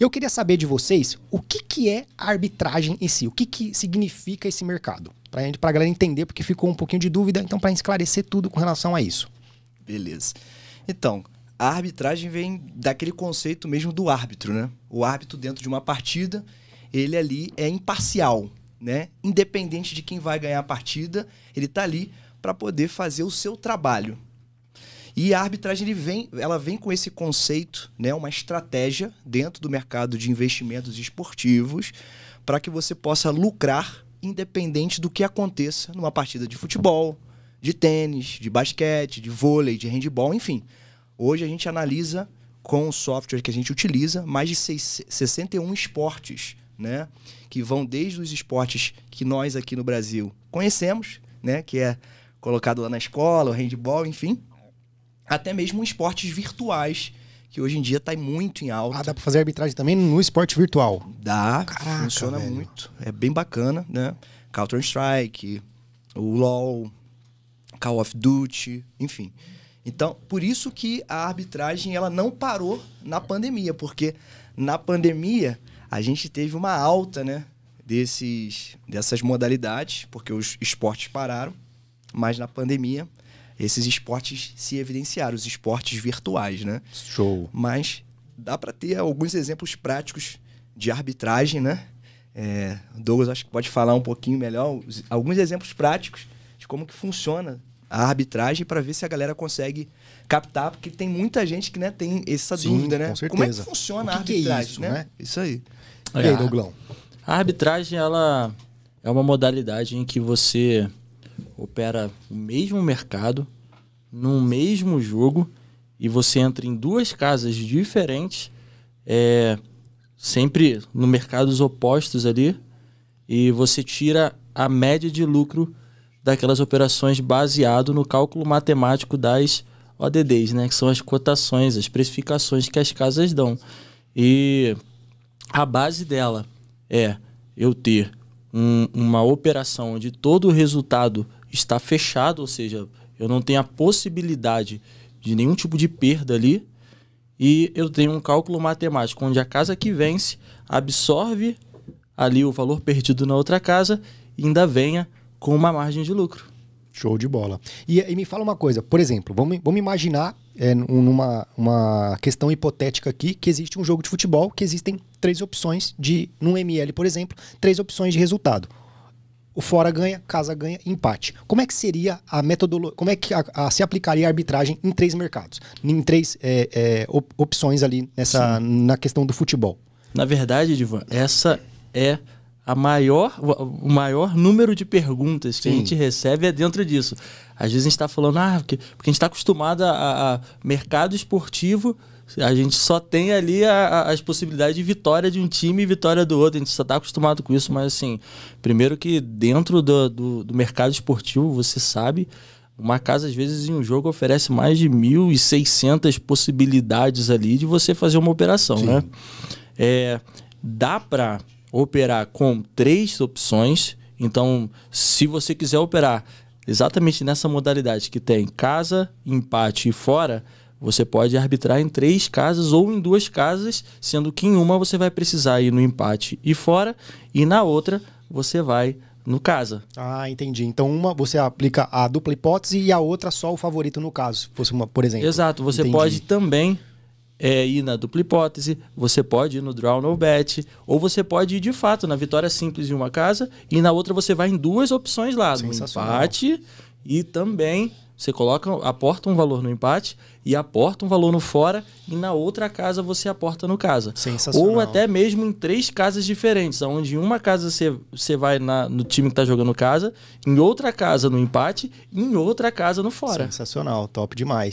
Eu queria saber de vocês o que é a arbitragem em si, o que significa esse mercado, pra galera entender, porque ficou um pouquinho de dúvida, então para esclarecer tudo com relação a isso. Beleza. Então, a arbitragem vem daquele conceito mesmo do árbitro, né? O árbitro dentro de uma partida, ele ali é imparcial, né? Independente de quem vai ganhar a partida, ele tá ali para poder fazer o seu trabalho. E a arbitragem ela vem com esse conceito, né? Uma estratégia dentro do mercado de investimentos esportivos para que você possa lucrar independente do que aconteça numa partida de futebol, de tênis, de basquete, de vôlei, de handebol, enfim. Hoje a gente analisa com o software que a gente utiliza mais de 61 esportes, né? Que vão desde os esportes que nós aqui no Brasil conhecemos, né? Que é colocado lá na escola, o handebol, enfim, até mesmo esportes virtuais, que hoje em dia está muito em alta. Dá para fazer arbitragem também no esporte virtual? Dá, Caraca, funciona velho. muito. É bem bacana, né? Counter-Strike, o LoL, Call of Duty, enfim. Então, por isso que a arbitragem ela não parou na pandemia, porque na pandemia a gente teve uma alta, né, dessas modalidades, porque os esportes pararam, mas na pandemia esses esportes se evidenciaram, os esportes virtuais, né? Show. Mas dá para ter alguns exemplos práticos de arbitragem, né? Douglas acho que pode falar um pouquinho melhor, alguns exemplos práticos de como que funciona a arbitragem para ver se a galera consegue captar, porque tem muita gente que, né, tem essa dúvida, né? Com certeza. Como é que funciona a arbitragem, que é isso, né? Isso aí. E aí, Douglão? A arbitragem, ela é uma modalidade em que você opera o mesmo mercado, no mesmo jogo, e você entra em duas casas diferentes, sempre no mercados opostos ali, e você tira a média de lucro daquelas operações baseado no cálculo matemático das ODDs, né? Que são as cotações, as precificações que as casas dão. E a base dela é eu ter uma operação onde todo o resultado está fechado, ou seja, eu não tenho a possibilidade de nenhum tipo de perda ali, e eu tenho um cálculo matemático onde a casa que vence absorve ali o valor perdido na outra casa e ainda venha com uma margem de lucro. Show de bola. E me fala uma coisa, por exemplo, vamos imaginar numa questão hipotética aqui que existe um jogo de futebol que existem 3 opções num ML, por exemplo, 3 opções de resultado. O fora ganha, casa ganha, empate. Como é que seria a metodologia, como é que se aplicaria a arbitragem em 3 mercados? Em 3 opções ali na questão do futebol? Na verdade, Divan, essa é o maior número de perguntas que a gente recebe é dentro disso. Às vezes a gente está falando, porque a gente está acostumado a mercado esportivo, a gente só tem ali as possibilidades de vitória de um time e vitória do outro, a gente só está acostumado com isso, mas assim, primeiro que dentro do mercado esportivo, você sabe, uma casa às vezes em um jogo oferece mais de 1.600 possibilidades ali de você fazer uma operação, né? Dá para operar com 3 opções. Então, se você quiser operar exatamente nessa modalidade que tem casa, empate e fora, você pode arbitrar em 3 casas ou em 2 casas, sendo que em uma você vai precisar ir no empate e fora, e na outra você vai no casa. Entendi. Então uma você aplica a dupla hipótese e a outra só o favorito no caso, se fosse uma, por exemplo. Exato. Você pode também ir na dupla hipótese, você pode ir no draw no bet, ou você pode ir de fato na vitória simples em uma casa e na outra você vai em 2 opções lá, no empate e também você aporta um valor no empate e aporta um valor no fora e na outra casa você aporta no casa. Sensacional. Ou até mesmo em 3 casas diferentes, onde em uma casa você vai no time que está jogando casa, em outra casa no empate e em outra casa no fora. Sensacional, top demais.